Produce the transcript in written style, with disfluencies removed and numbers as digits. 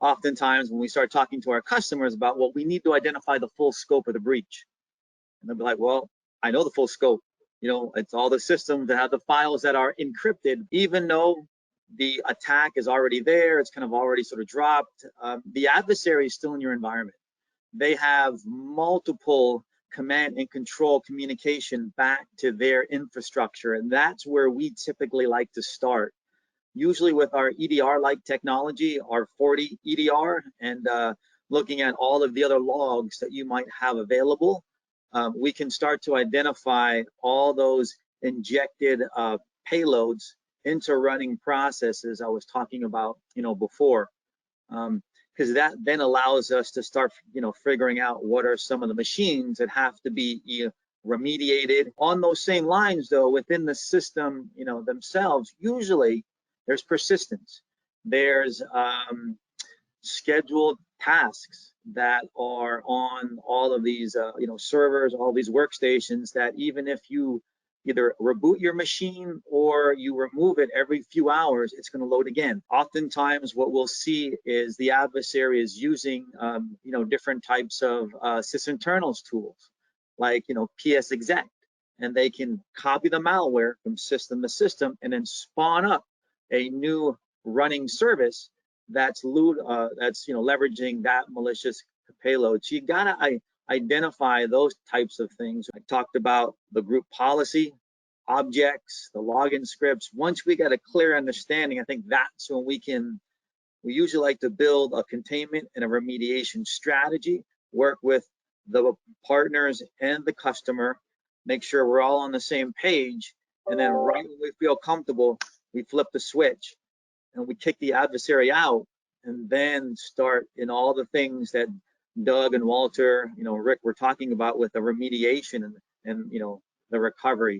oftentimes when we start talking to our customers about, well, we need to identify the full scope of the breach. And they'll be like, well, I know the full scope. You know, it's all the systems that have the files that are encrypted, even though the attack is already there, it's kind of already sort of dropped. The adversary is still in your environment. They have multiple command and control communication back to their infrastructure, and that's where we typically like to start. Usually with our EDR-like technology, our 40 EDR, and looking at all of the other logs that you might have available, we can start to identify all those injected payloads into running processes I was talking about, you know, before, because that then allows us to start, you know, figuring out what are some of the machines that have to be remediated. On those same lines, though, within the system, you know, themselves, usually there's persistence. There's scheduled tasks that are on all of these, you know, servers, all these workstations, that even if you either reboot your machine or you remove it every few hours, it's going to load again. Oftentimes, what we'll see is the adversary is using, you know, different types of sysinternals tools, like, you know, PSExec, and they can copy the malware from system to system and then spawn up a new running service that's you know, leveraging that malicious payload. So you gotta identify those types of things. I talked about the group policy, objects, the login scripts. Once we got a clear understanding, I think that's when we usually like to build a containment and a remediation strategy, work with the partners and the customer, make sure we're all on the same page, and then right when we feel comfortable, we flip the switch and we kick the adversary out, and then start in all the things that Doug and Walter, you know, Rick were talking about with the remediation and you know, the recovery.